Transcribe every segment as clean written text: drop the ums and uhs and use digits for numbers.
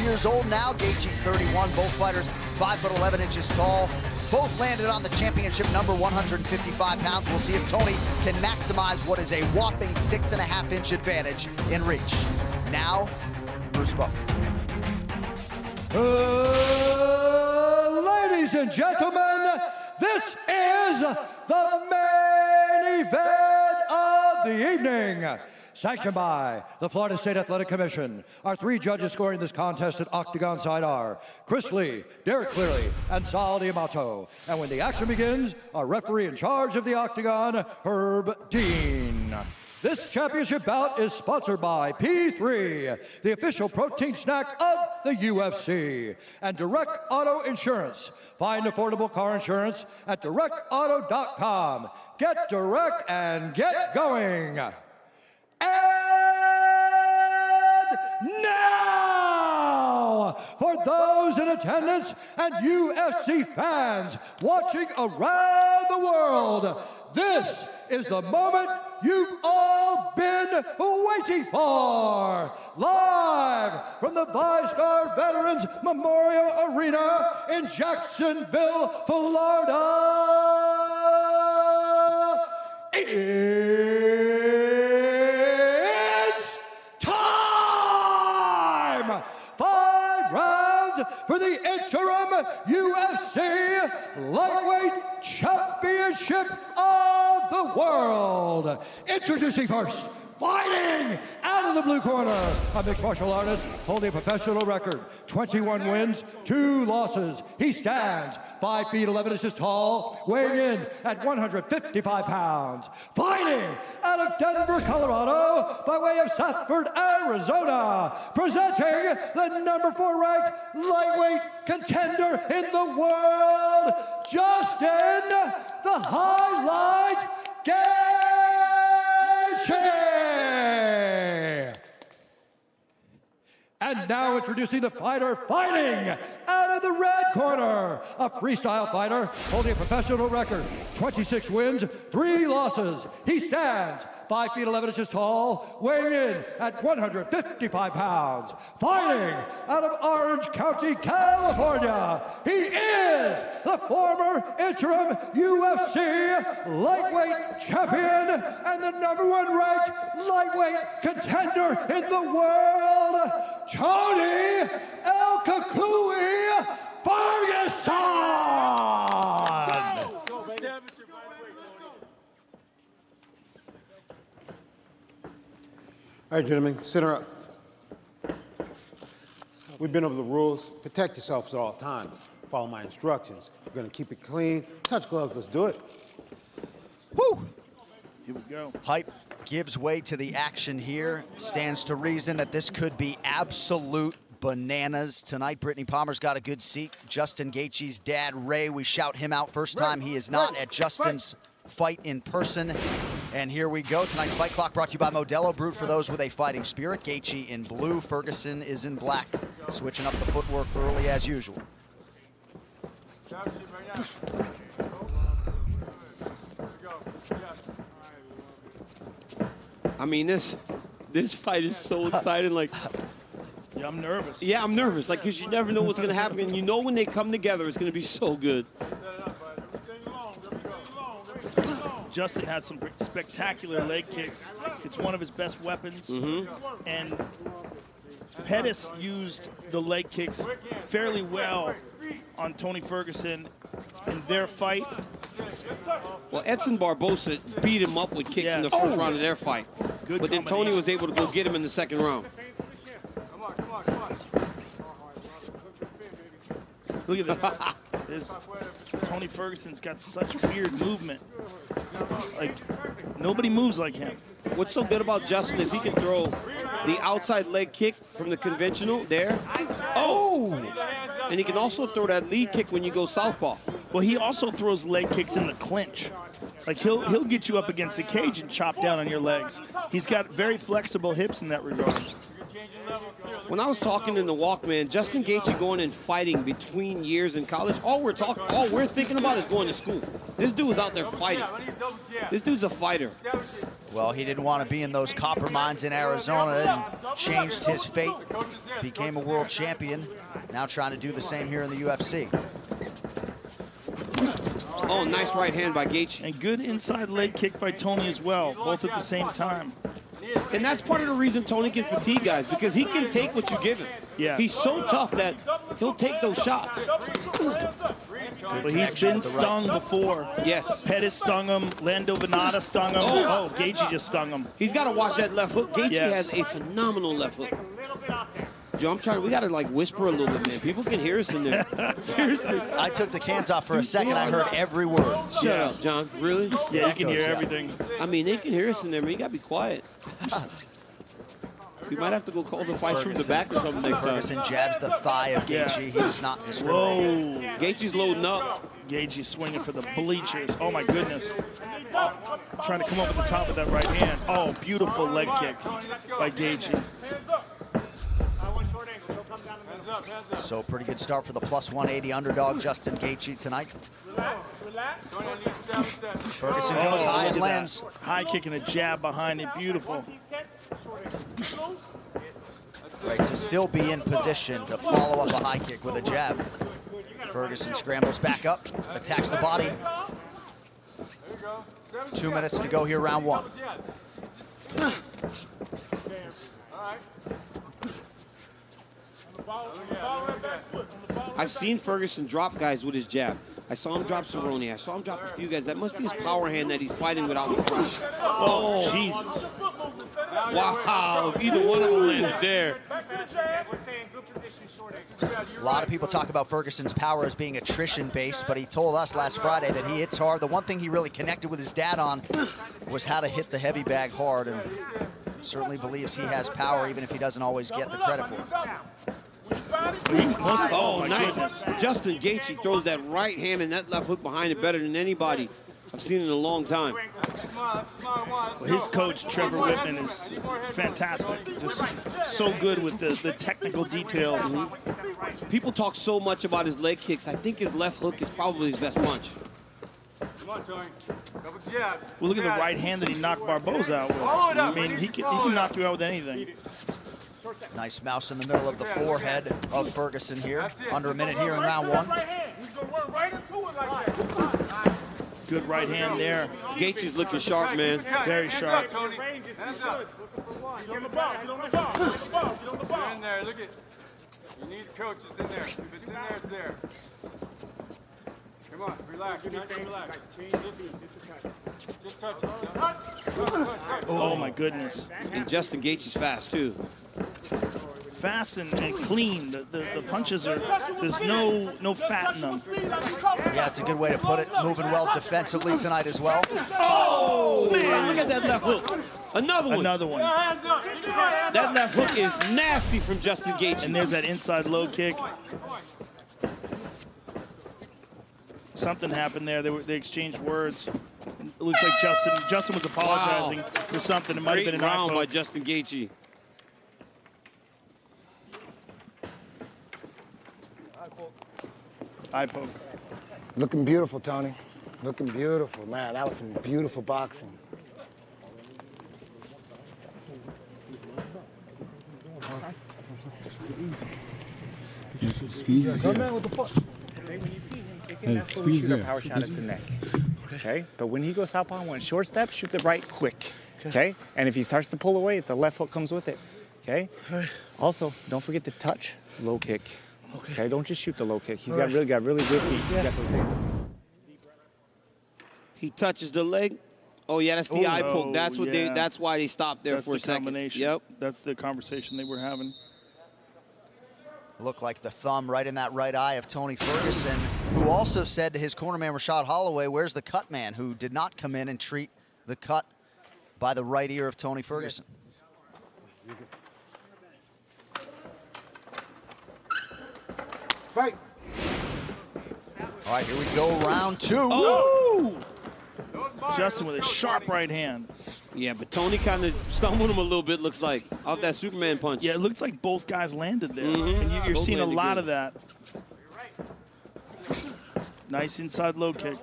years old now, Geiджi 31. Both fighters 5'11" tall. Both landed on the championship number, 155 pounds. We'll see if Tony can maximize what is a whopping 6.5-inch advantage in reach. Now, Bruce Buffer. Ladies and gentlemen, this is the main event of the evening. Sanctioned by the Florida State Athletic Commission. Our three judges scoring this contest at Octagon side are Chris Lee, Derek Cleary, and Sal D'Amato. And when the action begins, our referee in charge of the Octagon, Herb Dean. This championship bout is sponsored by P3, the official protein snack of the UFC, and Direct Auto Insurance. Find affordable car insurance at directauto.com. Get direct and get going. And now, for those in attendance and UFC fans watching around the world, this is the moment you've all been waiting for. Live from the VyStar Veterans Memorial Arena in Jacksonville, Florida. It's time! 5 rounds for the interim UFC Lightweight Championship of the World. Introducing first, fighting out of the blue corner, a mixed martial artist holding a professional record, 21 wins, 2 losses. He stands 5 feet 11 inches tall, weighing in at 155 pounds. Fighting out of Denver, Colorado, by way of Southford, Arizona, presenting the number 4 ranked lightweight contender in the world, Justin, the Highlight Geiджi. And now introducing the fighter fighting out of the red corner, a freestyle fighter holding a professional record, 26 wins, 3 losses. He stands 5 feet 11 inches tall, weighing in at 155 pounds. Fighting out of Orange County, California, he is the former interim UFC lightweight champion and the number 1 ranked lightweight contender in the world, Toни El Cucuy Ferguson! All right, gentlemen, center up. We've been over the rules. Protect yourselves at all times. Follow my instructions. We're going to keep it clean. Touch gloves. Let's do it. Woo! Here we go. Hype gives way to the action here. Stands to reason that this could be absolute bananas tonight. Brittany Palmer's got a good seat. Justin Gaethje's dad, Ray, we shout him out first time. He is not at Justin's fight in person. And here we go. Tonight's Fight Clock brought to you by Modelo, brewed for those with a fighting spirit. Geiджi in blue, Ferguson is in black. Switching up the footwork early as usual. I mean, this fight is so exciting. Like, Yeah, I'm nervous. yeah, I'm nervous. Like, because you never know what's going to happen. And you know when they come together, it's going to be so good. Justin has some spectacular leg kicks. It's one of his best weapons. And Pettis used the leg kicks fairly well on Tony Ferguson in their fight. Well, Edson Barbosa beat him up with kicks in the first round of their fight. Good but then Tony was able to go get him in the second round. Look at this. Tony Ferguson's got such weird movement. Like, nobody moves like him. What's so good about Justin is he can throw the outside leg kick from the conventional there. Oh! And he can also throw that lead kick when you go southpaw. Well, he also throws leg kicks in the clinch. Like, he'll get you up against the cage and chop down on your legs. He's got very flexible hips in that regard. When I was talking in the Walkman, Justin Geiджи going and fighting between years in college, all we're thinking about is going to school. This dude's out there fighting. This dude's a fighter. Well, he didn't want to be in those copper mines in Arizona and changed his fate. Became a world champion. Now trying to do the same here in the UFC. Oh, nice right hand by Geiджi. And good inside leg kick by Tony as well, both at the same time. And that's part of the reason Tony can fatigue guys, because he can take what you give him. Yeah. He's so tough that he'll take those shots. But he's been stung before. Yes. Pettis stung him. Lando Venata stung him. Oh, Geiджi just stung him. He's got to watch that left hook. Geiджi Yes. has a phenomenal left hook. Joe, we got to like whisper a little bit, man. People can hear us in there. Seriously. I took the cans off for a second. I heard every word. Shut up, John. Really? Yeah, you can hear everything. I mean, they can hear us in there, man. You got to be quiet. We might have to go call the fight from the back or something next time. Ferguson jabs the thigh of Geiджi. He was not discriminating. Whoa. Geiji's loading up. Geiджi swinging for the bleachers. Oh, my goodness. Trying to come up with the top of that right hand. Oh, beautiful leg kick by Geiджi. So pretty good start for the plus 180 underdog Justin Geiджi tonight. Ferguson goes high and lands. High kick and a jab behind it. Beautiful. Right, to still be in position to follow up a high kick with a jab. Ferguson scrambles back up, attacks the body. 2 minutes to go here, round one. I've seen Ferguson drop guys with his jab. I saw him drop Cerrone. I saw him drop a few guys. That must be his power hand that he's fighting without the front. Oh, Jesus. Wow, either one of them landed there. A lot of people talk about Ferguson's power as being attrition-based, but he told us last Friday that he hits hard. The one thing he really connected with his dad on was how to hit the heavy bag hard, and certainly believes he has power, even if he doesn't always get the credit for it. Oh, nice. Justin Geiджi throws that right hand and that left hook behind it better than anybody I've seen in a long time. Well, his coach, Trevor Whitman, is fantastic. Just so good with the technical details. Mm-hmm. People talk so much about his leg kicks. I think his left hook is probably his best punch. Well, look at the right hand that he knocked Barboza out with. I mean, he can knock you out with anything. Nice mouse in the middle of the forehead of Ferguson here. Under a minute here in round one. Good right hand there. Geiji's looking sharp, man. Very sharp. Get in there, look at. You need coaches in there. If it's in there, it's there. Come on, relax. Nice and relax. Just touch it. Oh, my goodness. And Justin Geiji's fast, too. Fast and clean. The punches are, there's no fat in them. Yeah, it's a good way to put it. Moving well defensively tonight as well. Oh, man, look at that left hook. Another one. Another one. That left hook is nasty from Justin Geiджi. And there's that inside low kick. Something happened there. They exchanged words. It looks like Justin was apologizing for something. It might have been an round eye poke. by Justin Geiджi. Eye poke. Looking beautiful, Tony. Looking beautiful, man. That was some beautiful boxing. Speed is there. Hey, shoot a power shot at the neck. Okay? But when he goes southpaw on one short step, shoot the right quick. Okay? And if he starts to pull away, the left hook comes with it. Okay? Also, don't forget to touch low kick. Okay? Don't just shoot the low kick. He's got really good feet. He's got those big. He touches the leg. Oh yeah, that's the eye poke. That's what yeah. that's why they stopped there That's for a the second. combination. Yep. That's the conversation they were having. Looked like the thumb right in that right eye of Tony Ferguson, who also said to his cornerman Rashad Holloway, where's the cut man, who did not come in and treat the cut by the right ear of Tony Ferguson. Fight. All right, here we go, round two. Oh! Justin with a sharp right hand. Yeah, but Tony kind of stumbled him a little bit, looks like, off that Superman punch. Yeah, it looks like both guys landed there. And you're seeing a lot of that. Nice inside low kick.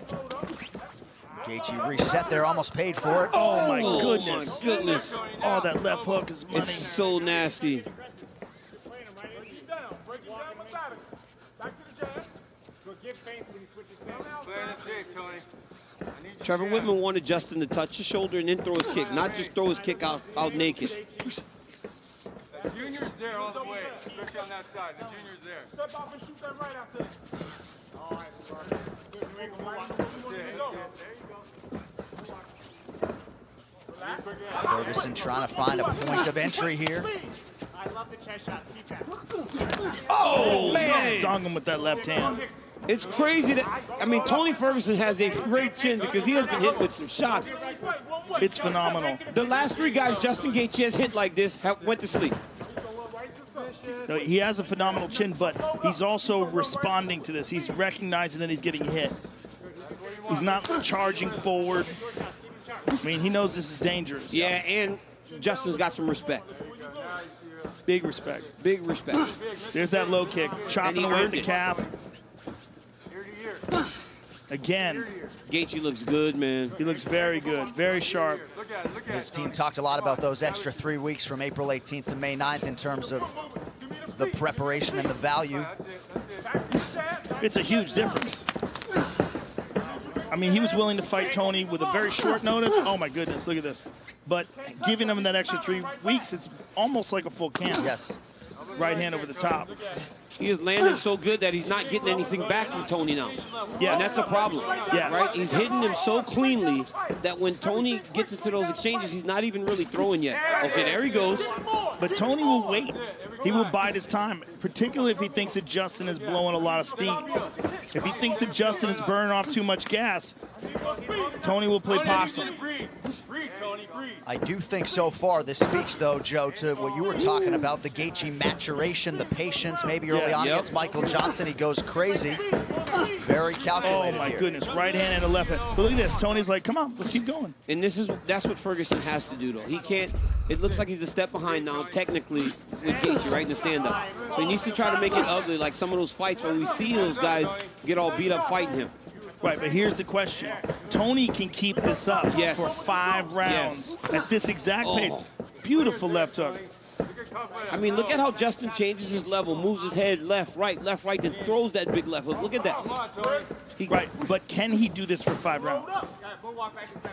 Geichi reset there, almost paid for it. Oh, my goodness. My goodness. Oh, that left hook is money. It's so nasty. Trevor Whitman wanted Justin to touch his shoulder and then throw his kick, not just throw his kick out naked. The junior's there all the way, especially on that side. The junior's there. Step off and shoot that right after. All right, Ferguson trying to find a point of entry here. I love the chest shot. Keep that. Oh, man. Stung him with that left hand. It's crazy that, I mean, Tony Ferguson has a great chin because he has been hit with some shots. It's phenomenal. The last 3 guys Justin Geichi has hit like this went to sleep. No, he has a phenomenal chin, but he's also responding to this. He's recognizing that he's getting hit. He's not charging forward. I mean, he knows this is dangerous. Yeah, and Justin's got some respect. Big respect. Big respect. There's that low kick. Chopping away at the calf. Again. Geichi looks good, man. He looks very good, very sharp. His team talked a lot about those extra 3 weeks from April 18th to May 9th in terms of the preparation and the value. It's a huge difference. I mean, he was willing to fight Tony with a very short notice. Oh, my goodness, look at this. But giving him that extra 3 weeks, it's almost like a full camp. Yes. Right hand over the top. He is landing so good that he's not getting anything back from Tony now. Yes. And that's a problem. Yes. Right? He's hitting him so cleanly that when Tony gets into those exchanges, he's not even really throwing yet. Okay, there he goes. But Tony will wait. He will bide his time, particularly if he thinks that Justin is blowing a lot of steam. If he thinks that Justin is burning off too much gas, Tony will play possum. I do think so far this speaks, though, Joe, to what you were talking about, the Geichi maturation, the patience. Maybe early on against Michael Johnson, he goes crazy. Very calculated. Oh, my here. goodness. Right hand and a left hand. But look at this. Tony's like, come on, let's keep going. And that's what Ferguson has to do, though. He can't. It looks like he's a step behind now, technically, with Geichi, right in the stand-up. So he needs to try to make it ugly, like some of those fights where we see those guys get all beat up fighting him. Right, but here's the question. Tony can keep this up for 5 rounds at this exact pace. Beautiful left hook. I mean, look at how Justin changes his level, moves his head left, right, then throws that big left hook. Look at that. Right, but can he do this for 5 rounds?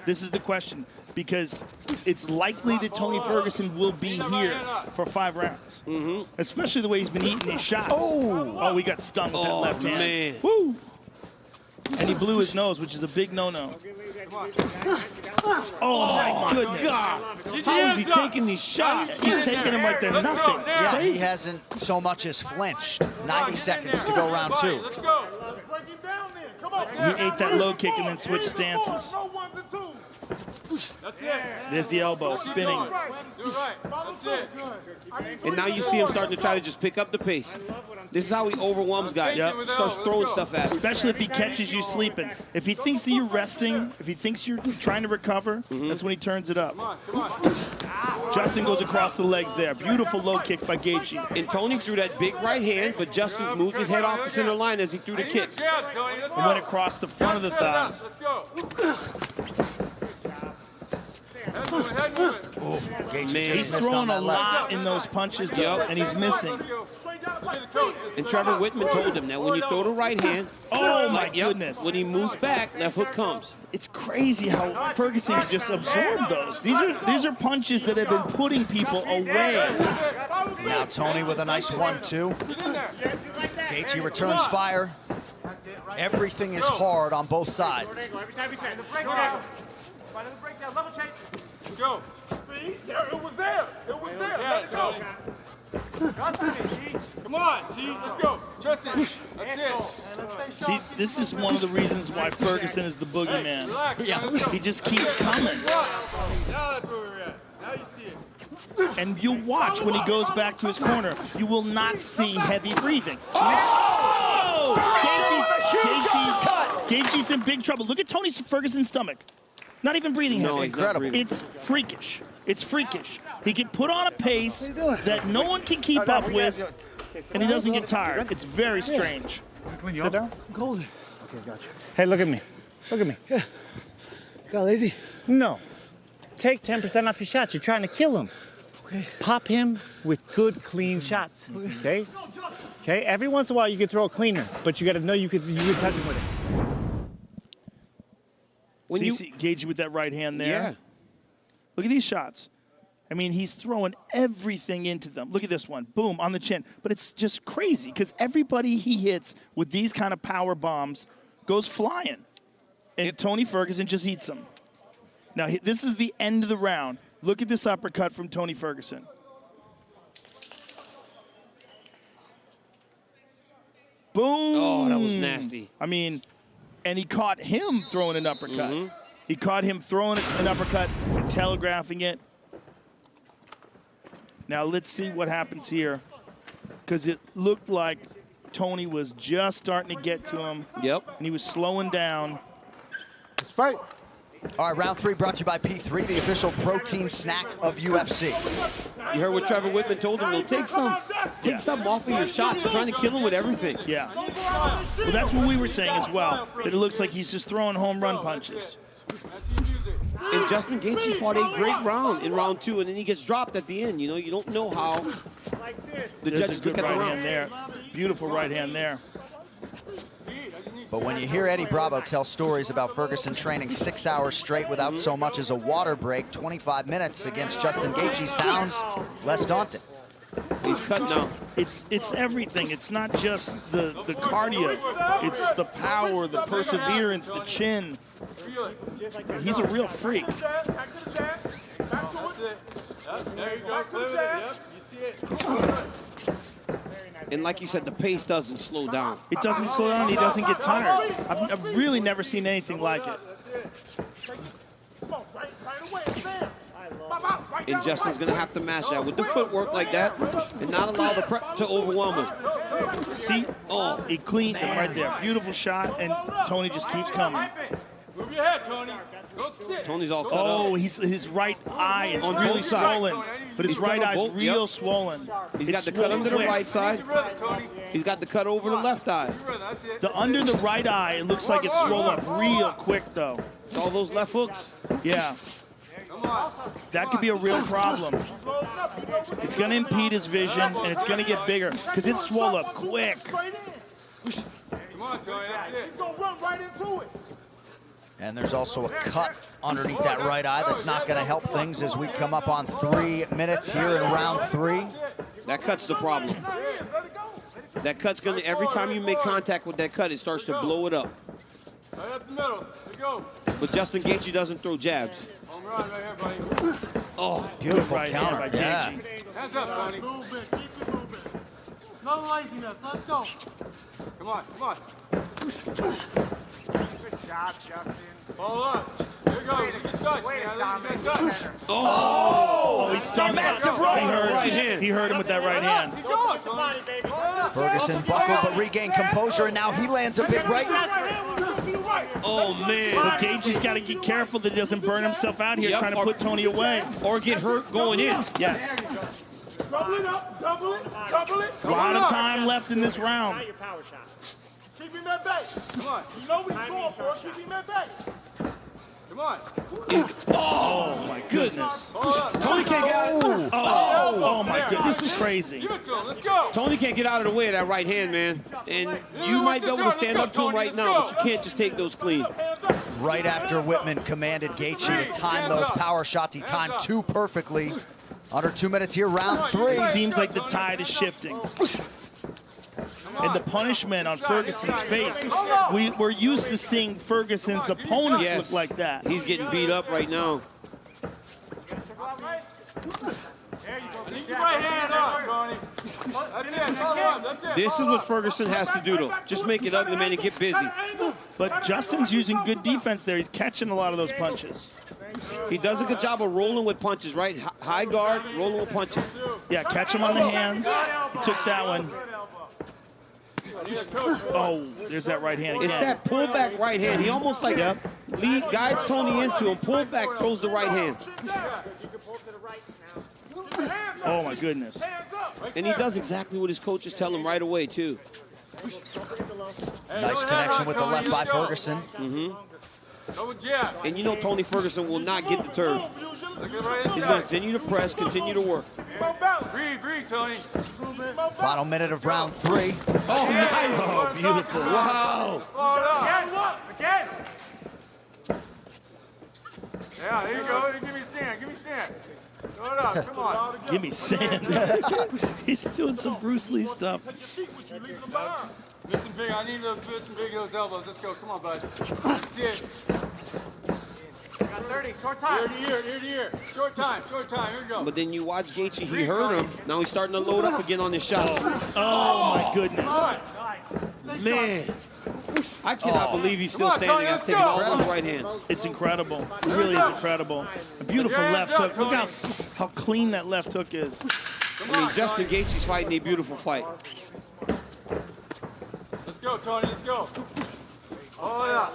This is the question, because it's likely that Tony Ferguson will be here for 5 rounds, especially the way he's been eating these shots. Oh, we got stung with that left hand. Man. Woo! And he blew his nose, which is a big no-no. Oh, my goodness. God. How is he taking these shots? He's taking them like they're nothing. Yeah, he hasn't so much as flinched. 90 seconds to go round 2. Let's go. He ate that low kick and then switched stances. That's it. There's the elbow, spinning. Do it right. That's it. And now you see him starting to try to just pick up the pace. This is how he overwhelms guys. Yep. Starts throwing stuff at him. Especially if he catches you sleeping. If he thinks that you're resting, if he thinks you're trying to recover, that's when he turns it up. Justin goes across the legs there. Beautiful low kick by Geichi. And Tony threw that big right hand, but Justin moved his head off the center line as he threw the kick. And went across the front of the thighs. Let's go. Geichi He's just missed on throwing a that left. lot in those punches, though, and he's missing. And Trevor Whitman told him that when you throw the right hand, Oh, my goodness. when he moves back, left hook comes. It's crazy how Ferguson can just absorb those. These are punches that have been putting people away. Now Tony with a nice 1-2. Geichi returns fire. Everything is hard on both sides. Let's go. It was there. It was there. Let it go. Come on, G. Let's go. Justin. That's it. See, this is one of the reasons why Ferguson is the boogeyman. Relax. Yeah. He just keeps coming. Now that's where we're at. Now you see it. And you'll watch when he goes back to his corner, you will not see heavy breathing. Geichi's in big trouble. Look at Tony Ferguson's stomach. Not even breathing No, heavy. he's not breathing. It's freakish. It's freakish. He can put on a pace that no one can keep up with, and he doesn't get tired. It's very strange. Sit down. I'm cold. Okay, got you. Hey, look at me. Look at me. Yeah. Got lazy? No. Take 10% off your shots. You're trying to kill him. Okay. Pop him with good, clean shots. Okay? Okay? Every once in a while, you can throw a cleaner, but you got to know you could touch him with it. When you see Geigy with that right hand there. Yeah. Look at these shots. I mean, he's throwing everything into them. Look at this one. Boom, on the chin. But it's just crazy because everybody he hits with these kind of power bombs goes flying. And Tony Ferguson just eats them. Now, this is the end of the round. Look at this uppercut from Tony Ferguson. Boom. Oh, that was nasty. I mean, and he caught him throwing an uppercut. He caught him throwing an uppercut and telegraphing it. Now let's see what happens here, because it looked like Tony was just starting to get to him. Yep. And he was slowing down. Let's fight. All right, round 3 brought to you by P3, the official protein snack of UFC. You heard what Trevor Whitman told him. Well, take some off of your shots. You're trying to kill him with everything. Yeah. Well, that's what we were saying as well, that it looks like he's just throwing home run punches. And Justin Geigy fought a great round in round 2, and then he gets dropped at the end. You know, you don't know how the There's judges a good look at the right round. hand there. Beautiful right hand there. But when you hear Eddie Bravo tell stories about Ferguson training 6 hours straight without so much as a water break, 25 minutes against Justin Geigy sounds less daunting. He's cut now. It's everything. It's not just the cardio. It's the power, the perseverance, the chin. He's a real freak. There you go. Flip it. Yep. You see it. And like you said, the pace doesn't slow down. It doesn't slow down. He doesn't get tired. I've really never seen anything like it. And Justin's going to have to match that with the footwork like that and not allow the prep to overwhelm him. See? Oh, he cleaned him right there. Beautiful shot, and Tony just keeps coming. Move your head, Tony. Don't sit. Tony's all cut Oh, up. his right eye is On really both sides. swollen. But his He's cut right on eye's both, real yep. swollen. He's It's got the cut under the swollen right side. Tony. He's got the cut over the left eye. That's it. The under the right eye, it looks like it's swollen up real quick, though. All those left hooks. Yeah. Come on. That could be a real problem. It's going to impede his vision, and it's going to get bigger because it's swollen up quick. Come on, Tony. That's it. And there's also a cut underneath that right eye that's not going to help things as we come up on 3 minutes here in round 3. That cut's the problem. That cut's going to, every time you make contact with that cut, it starts to blow it up. Right up the middle. There you go. But Justin Geigy doesn't throw jabs. Home run right here, buddy. Oh, Beautiful Right hand counter. by Yeah. Geigy. Hands up, Tony. No laziness. Let's go. Come on. Come on. Good job, Justin. Follow up. There you go. Good touch, man. Good touch. Oh, he stung him. Massive right. right hand. He hurt him with that right hand. Keep going, Tony. Body, baby. Ferguson buckled but regained composure, and now he lands a big right. Oh, man. But Geigy's got to get careful that he doesn't burn himself out here Yep, trying to or- put Tony away. Or get hurt going in. Yes. Double it up. Double it. Double it. A lot of time left in this round. Not your power shot. Keep him at bay. Come on. You know what he's going for. Keep him at bay. Come on. Oh, my goodness. Follow up. Tony can't get out. Oh, my goodness. This is crazy. Give it to him. Let's go. Tony can't get out of the way of that right hand, man. And you might be able to stand up to him right now, but you can't just take those clean. Right after Whitman commanded Geigy to time those power shots, he timed 2 perfectly. Under 2 minutes here, round 3. It seems like the tide is shifting. And the punishment on Ferguson's face, we're used to seeing Ferguson's opponents Yes. look like that. He's getting beat up right now. I need your right hand up, Tony. That's it. Follow up. That's it. This is what Ferguson has to do, though. Just make it ugly, man, and get busy. But Justin's using good defense there. He's catching a lot of those punches. He does a good job of rolling with punches, right? High guard, rolling with punches. Yeah, catch him on the hands. He took that one. Oh, there's that right hand again. It's that pullback right hand. He almost like Yep. guides Tony into him, pull back, throws the right hand. Oh, my goodness. And he does exactly what his coaches tell him right away, too. Nice connection with the left by Ferguson. And you know Tony Ferguson will not get deterred. He's going to continue to press, continue to work. Breathe, Tony. Final minute of round 3. Oh, nice. Oh, beautiful. Wow. Again. Yeah, there you go. Give me sand. Throw it up. Come on. Give me sand. He's doing some Bruce Lee stuff. Listen big. I need to listen big those elbows. Let's go. Come on, bud. See it. Got 30. Short time. Ear to ear. Short time. Here we go. But then you watch Geichi, he hurt him. Now he's starting to load up again on his shot. Oh, my goodness. Man. I cannot believe he's still standing after taking all those right hands. It's incredible. It really is incredible. A beautiful left hook. Look how clean that left hook is. I mean, Justin Geichi's fighting a beautiful fight. Let's go, Tony. Let's go. Oh, yeah.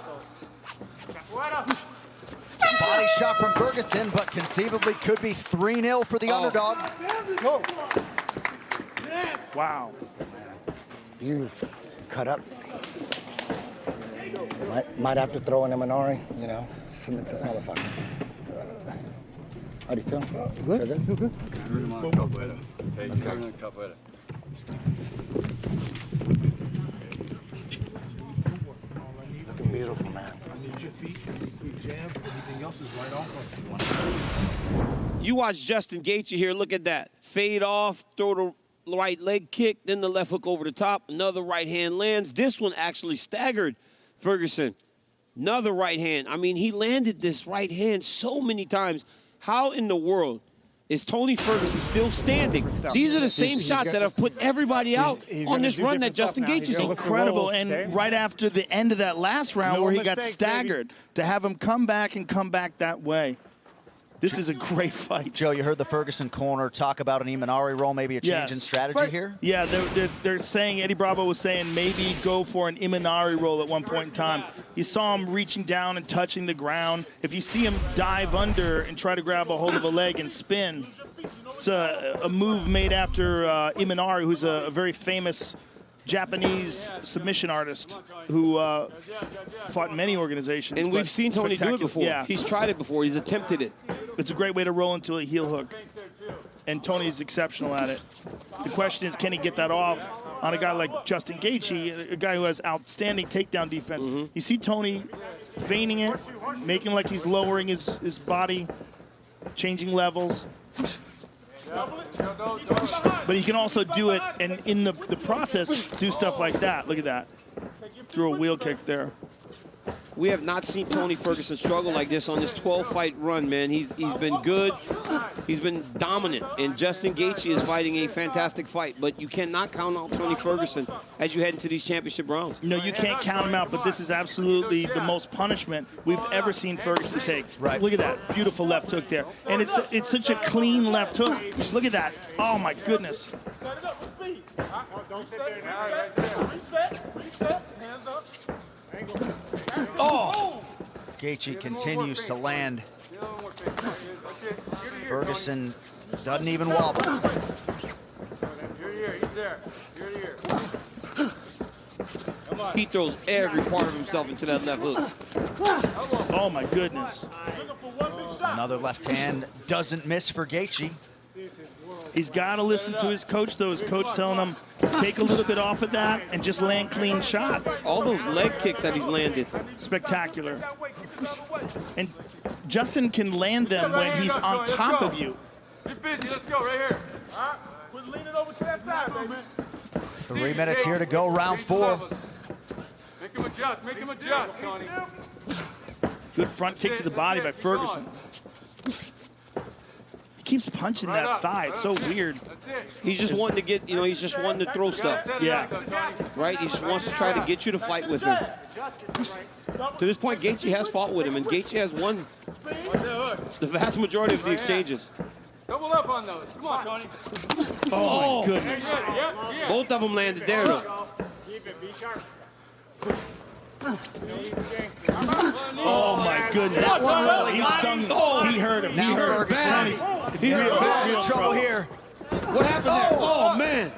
Body shot from Ferguson, but conceivably could be 3-0 for the underdog. Wow. You've cut up. Might have to throw an Imanari, you know, submit this motherfucker. How do you feel? Good? Feel good? Okay. Looking beautiful, man. You watch Justin Geichi here. Look at that. Fade off, throw the right leg kick, then the left hook over the top. Another right hand lands. This one actually staggered Ferguson. Another right hand. I mean, he landed this right hand so many times. How in the world is Tony Ferguson still standing? These are the same shots that have put everybody out on this run that Justin Geichi's on. Incredible. And right after the end of that last round where he got staggered, to have him come back that way. This is a great fight. Joe, you heard the Ferguson corner talk about an Imanari roll, maybe a change in strategy here? Yeah, they're saying, Eddie Bravo was saying maybe go for an Imanari roll at one point in time. You saw him reaching down and touching the ground. If you see him dive under and try to grab a hold of a leg and spin, it's a move made after Imanari, who's a very famous Japanese submission artist who fought in many organizations. And we've seen Tony do it before. Yeah. He's tried it before. He's attempted it. It's a great way to roll into a heel hook. And Tony's exceptional at it. The question is, can he get that off on a guy like Justin Geichi, a guy who has outstanding takedown defense? You see Tony feigning it, making like he's lowering his body, changing levels. But he can also do it, and in the process, do stuff like that. Look at that. Threw a wheel kick there. We have not seen Tony Ferguson struggle like this on this 12-fight run, man. He's been good. He's been dominant. And Justin Geichi is fighting a fantastic fight. But you cannot count out Tony Ferguson as you head into these championship rounds. No, you can't count him out, but this is absolutely the most punishment we've ever seen Ferguson take. Right. Look at that beautiful left hook there. And it's such a clean left hook. Look at that. Oh, my goodness. Oh! Geichi continues to land. Ferguson doesn't even wobble. He throws every part of himself into that left hook. Oh, my goodness. Another left hand doesn't miss for Geichi. He's got to listen to his coach, though. His coach telling him, take a little bit off of that and just land clean shots. All those leg kicks that he's landed. Spectacular. And Justin can land them when he's on top of you. Get busy. Let's go right here. Quit leaning over to that side, baby. 3 minutes here to go, round 4. Make him adjust. Make him adjust, Tony. Good front kick to the body by Ferguson. He keeps punching that thigh. It's so weird. He's just wanting to get, he's just wanting to throw stuff. Yeah. Right? He just wants to try to get you to fight with him. To this point, Geichi has fought with him, and Geichi has won the vast majority of the exchanges. Double up on those. Come on, Tony. Oh, my goodness. Both of them landed there, though. Keep it. Be sharp. Oh my goodness. That one really He stung. Oh. He hurt him. Now He hurt Ferguson. him. He hurt bad. Real trouble here. What happened there? Oh, man.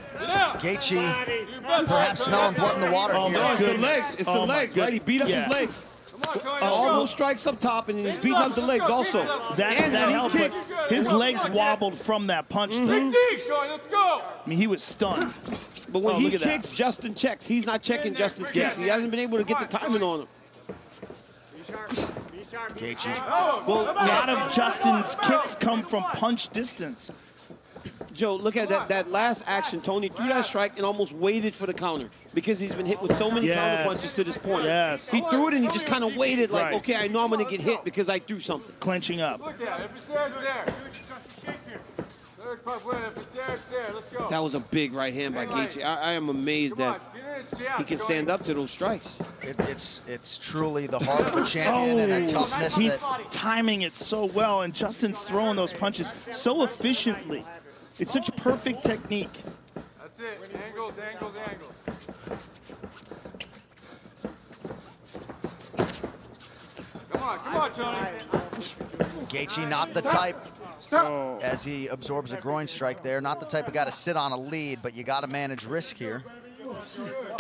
Gaethje perhaps smelling blood in the water Oh, here. No, it's the goodness. legs. It's the Oh, my legs, right? He beat up Yeah. his legs. Come on, Tony. Almost strikes up top, and then he's beating up the legs also. That and that he helped, but kicks. his legs wobbled from that punch. Big D's going. Let's go. I mean, he was stunned. But when Oh, he look at that. kicks, Justin checks. He's not checking Justin's kicks. Yes. He hasn't been able to get the timing on him. Gaethje. Well, a lot of Justin's kicks come from punch distance. Joe, look at that last action. Tony threw that strike and almost waited for the counter because he's been hit with so many counter punches to this point. Yes. He threw it and he just kind of waited like, Right. okay, I know I'm going to get hit because I threw something. Clenching up. Look at it. If it's there, it's there. Third puck win. If it's there, it's there. Let's go. That was a big right hand by Geichi. I am amazed that he can stand up to those strikes. It's truly the heart of a champion and a toughness He's that timing it so well, and Justin's throwing those punches so efficiently. It's such perfect technique. That's it. Angles, angles, angles. Come on, Tony. Gaethje not the type, as he absorbs a groin strike there, not the type of guy to sit on a lead, but you got to manage risk here.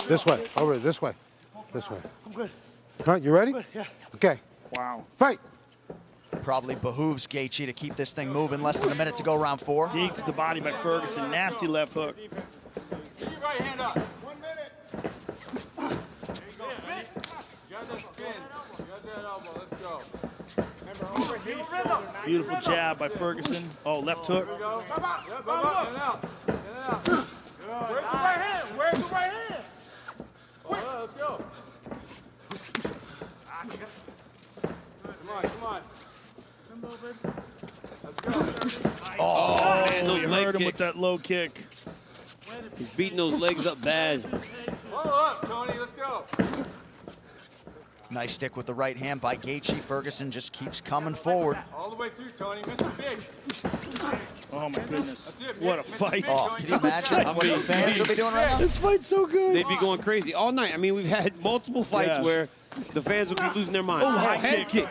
This way. Over this way. This way. I'm good. All right, you ready? Yeah. Okay. Wow. Fight. Probably behooves Gaethje to keep this thing moving. Less than a minute to go, round 4. Dig to the body by Ferguson. Nasty left hook. Get your right hand up. 1 minute. You got that spin. You got that elbow. Let's go. Beautiful jab by Ferguson. Oh, left hook. Go. Come on. Yep, out. Where's the right hand? Where's the right hand? Let's go. Come on. Let's go. Oh, man, those You leg heard him with kicks. that low kick. He's beating those legs up bad. Follow up, Tony. Let's go. Nice stick with the right hand by Gaethje. Ferguson just keeps coming forward. All the way through, Tony. Miss a big. Oh, my goodness. That's it. What a fight. Oh, can you imagine what the fans will be doing right now? This fight's so good. They'd be going crazy all night. I mean, we've had multiple fights Yeah. where the fans will be losing their mind. Oh, high head kick.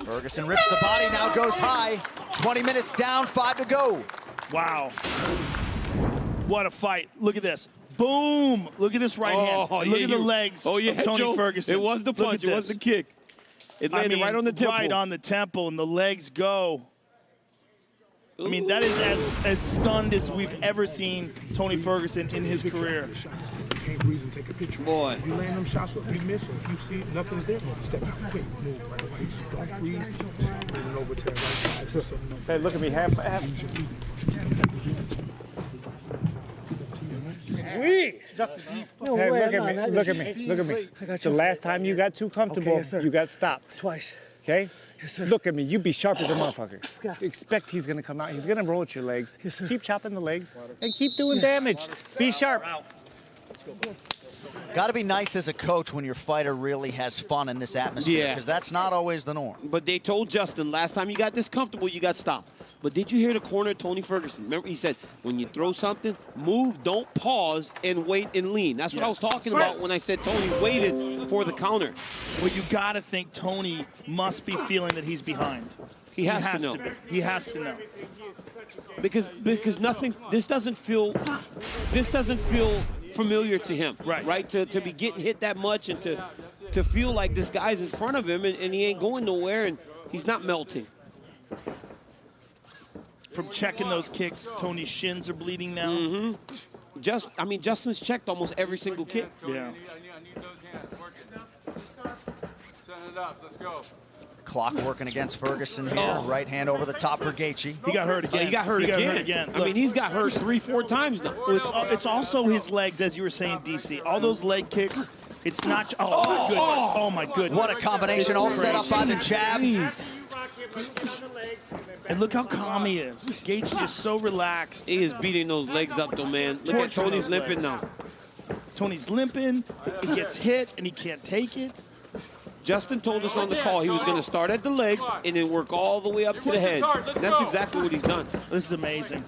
Ferguson rips the body, now goes high. 20 minutes down, 5 to go. Wow. What a fight. Look at this. Boom. Look at this right hand. Look at the legs of Tony Joe, Ferguson. It was the Look punch. at It was the this. kick. It landed right on the temple. Right on the temple, and the legs go. I mean, that is as stunned as we've ever seen Tony Ferguson in his career. You can't breathe and take a picture. Boy. If you land them shots, if you miss, or if you see nothing's there, step out quick, move right away. Don't freeze. Moving over to the right side. Just so you know. Hey, look at me, half. Oui. Hey, look at me. The last time you got too comfortable, Okay, yes, sir. you got stopped. Twice. Okay? Yes, sir. Look at me. You be sharp as a motherfucker. Yeah. Expect he's gonna come out. He's gonna roll at your legs. Yes, sir. Keep chopping the legs and keep doing damage. Be sharp. Got to be nice as a coach when your fighter really has fun in this atmosphere, Yeah. because that's not always the norm. But they told Justin, last time you got this comfortable, you got stopped. But did you hear the corner, Tony Ferguson? Remember, he said, when you throw something, move, don't pause, and wait and lean. That's what I was talking about when I said Tony waited for the counter. Well, you got to think Tony must be feeling that he's behind. He has to know. be. He has to know. Because nothing, this doesn't feel familiar to him. Right? To be getting hit that much and to feel like this guy's in front of him and he ain't going nowhere and he's not melting. From checking those kicks, Tony's shins are bleeding now. Justin's checked almost every single kick. Yeah. I need those hands. Work it. Setting it up. Let's go. Clock working against Ferguson here. Right hand over the top for Gaethje. He got hurt again. He got hurt again. I mean, he's got hurt 3-4 times now. Well, it's also his legs, as you were saying, DC. All those leg kicks, it's not... Oh, my goodness. What a combination, all set up by the jab. And look how calm he is. Gage just so relaxed. He is beating those legs up, though, man. Look at Torturing Tony's those limping legs. now. Tony's limping. He gets hit, and he can't take it. Justin told us on the call he was going to start at the legs and then work all the way up to the head. And that's exactly what he's done. This is amazing.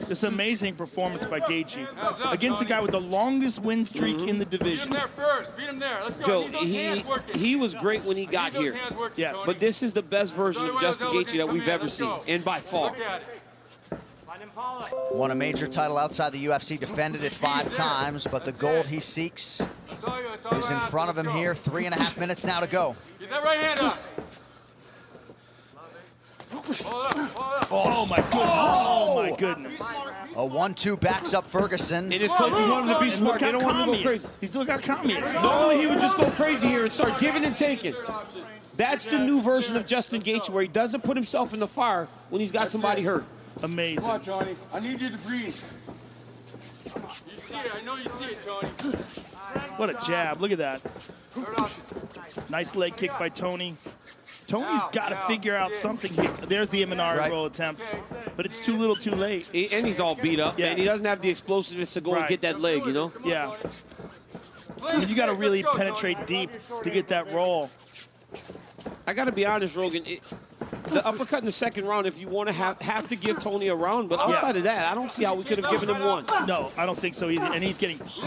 This amazing performance by Geigy against the guy with the longest win streak in the division. Beat him there first. Beat him there. Let's go. Joe, he was great when he got here. Yes. But this is the best version of Justin Geigy that we've ever seen, and by far. Won a major title outside the UFC, defended it 5 times, but the gold he seeks is in front of him here. 3.5 minutes now to go. Get that right hand up. Oh my goodness. Oh my goodness. A 1-2 backs up Ferguson. And his coaches want him to be smart. They don't want him to go crazy. He's look how calm he is. Normally he would just go crazy here and start giving and taking. That's the new version of Justin Geigy, where he doesn't put himself in the fire when he's got somebody hurt. Amazing. Come on, Tony. I need you to breathe. You see it. I know you see it, Tony. What a jab. Look at that. Nice leg kick by Tony. Tony's got to figure out something here. There's the Imanari roll attempt, but it's too little too late. And he's all beat up, and he doesn't have the explosiveness to go and get that leg, you know? Yeah. I mean, you got to really penetrate deep to get that roll. I got to be honest, Rogan. The uppercut in the second round, if you want to have to give Tony a round, but outside of that, I don't see how we could have given him one. No, I don't think so either. And he's getting punished.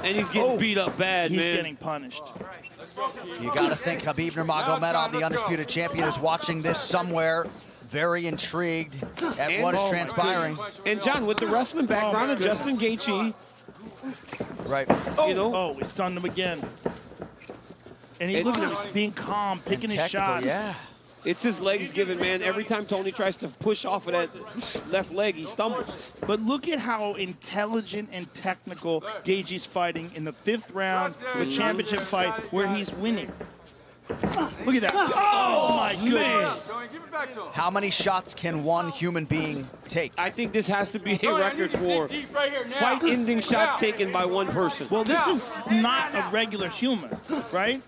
And he's getting beat up bad, He's man. getting punished. You got to think Khabib Nurmagomedov, the undisputed champion, is watching this somewhere, very intrigued at what is transpiring. And John, with the wrestling background of Justin Geigy, right? You know, Oh, we stunned him again. And he look at him, he's being calm, picking his shots. Yeah. it's his legs given, man. Every time Tony tries to push off of that left leg, he stumbles. But look at how intelligent and technical Geigy's fighting in the 5th round of a championship fight where he's winning. Look at that. Oh, my goodness. How many shots can one human being take? I think this has to be a record for fight-ending shots taken by one person. Well, this is not a regular human, right?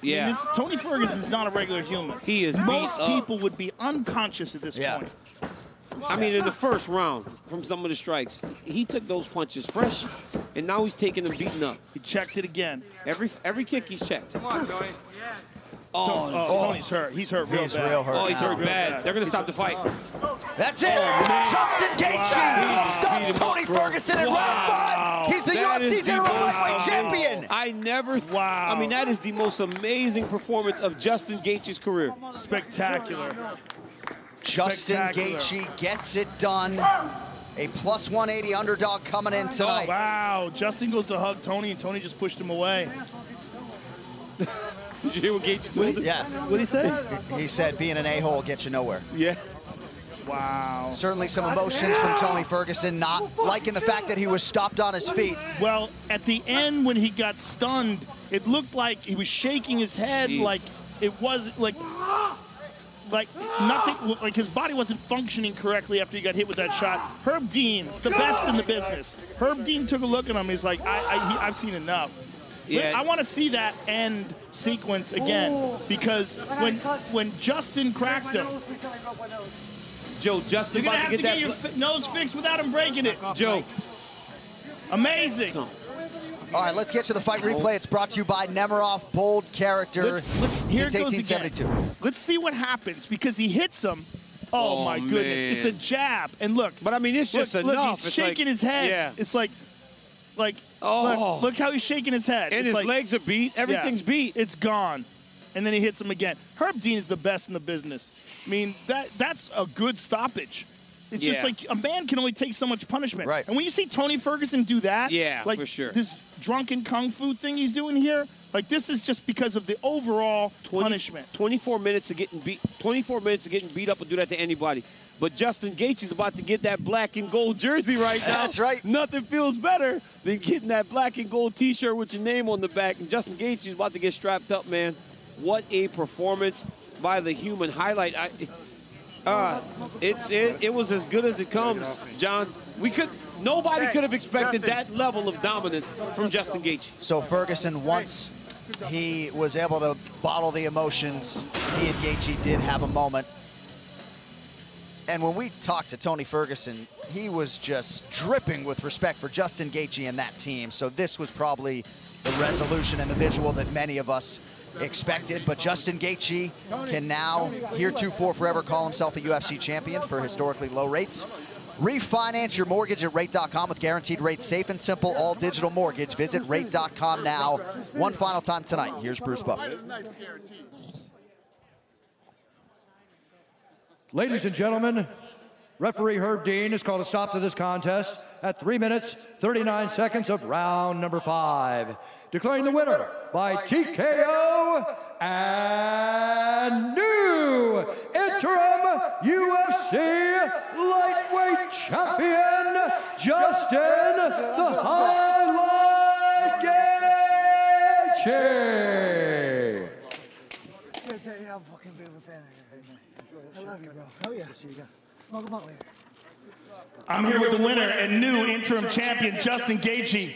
Yeah. Tony Ferguson is not a regular human. He is Most beat up. people would be unconscious at this point. I mean, in the first round, from some of the strikes, he took those punches fresh, and now he's taking them beaten up. He checked it again. Every kick he's checked. Come on, Tony. Tony's hurt. He's hurt real bad. He's real hurt. Oh, he's hurt bad. They're going to stop the fight. That's it. Justin Geigy stops Tony Ferguson in round 5. He's the UFC's interim lightweight champion. I never. Wow. I mean, that is the most amazing performance of Justin Geigy's career. Spectacular. Justin Geigy gets it done. A plus 180 underdog coming in tonight. Oh, wow. Justin goes to hug Tony, and Tony just pushed him away. Did you hear what Geigy told him? Yeah. What did he say? He said being an a-hole gets you nowhere. Yeah. Wow. Certainly some emotions from Tony Ferguson, not liking the fact that he was stopped on his feet. Well, at the end when he got stunned, it looked like he was shaking his head like it wasn't like nothing, like his body wasn't functioning correctly after he got hit with that shot. Herb Dean, the best in the business. Herb Dean took a look at him. He's like, I've seen enough. Yeah. I want to see that end sequence again because when Justin cracked him, Joe, Justin you're gonna about have to get your nose fixed without him breaking it. Joe. Amazing. All right, let's get to the fight replay. It's brought to you by Nemiroff, bold character Here it since goes 1872. again. Let's see what happens because he hits him. Oh my goodness, man. it's a jab. And look. But I mean, it's just look, enough. He's It's shaking like, his head. Yeah. It's like look how he's shaking his head. And it's his like, legs are beat. Everything's beat. It's gone. And then he hits him again. Herb Dean is the best in the business. I mean, that's a good stoppage. It's just like a man can only take so much punishment. Right. And when you see Tony Ferguson do that, like for sure. this drunken kung fu thing he's doing here, like this is just because of the overall punishment. 24 minutes of getting beat. 24 minutes of getting beat up will do that to anybody. But Justin Gaethje's about to get that black and gold jersey right now. That's right. Nothing feels better than getting that black and gold T-shirt with your name on the back. And Justin Gaethje's about to get strapped up, man. What a performance by the human. Highlight. It was as good as it comes, John. Nobody could have expected that level of dominance from Justin Gaethje. So Ferguson, once he was able to bottle the emotions, he and Gaethje did have a moment. And when we talked to Tony Ferguson, he was just dripping with respect for Justin Gaethje and that team. So this was probably the resolution and the visual that many of us expected. But Justin Gaethje can now, heretofore forever, call himself a UFC champion for historically low rates. Refinance your mortgage at rate.com with guaranteed rates, safe and simple, all digital mortgage. Visit rate.com now. One final time tonight. Here's Bruce Buffer. Ladies and gentlemen, referee Herb Dean has called a stop to this contest at 3 minutes, 39 seconds of round number 5. Declaring the winner by TKO and new interim UFC lightweight champion, Justin the Highlight Geiger. I'm fucking big of a fan of you. I love you, bro. Oh, yeah. See you again. Smoke them out later. I'm here with the winner and new interim champion, Justin Geiger.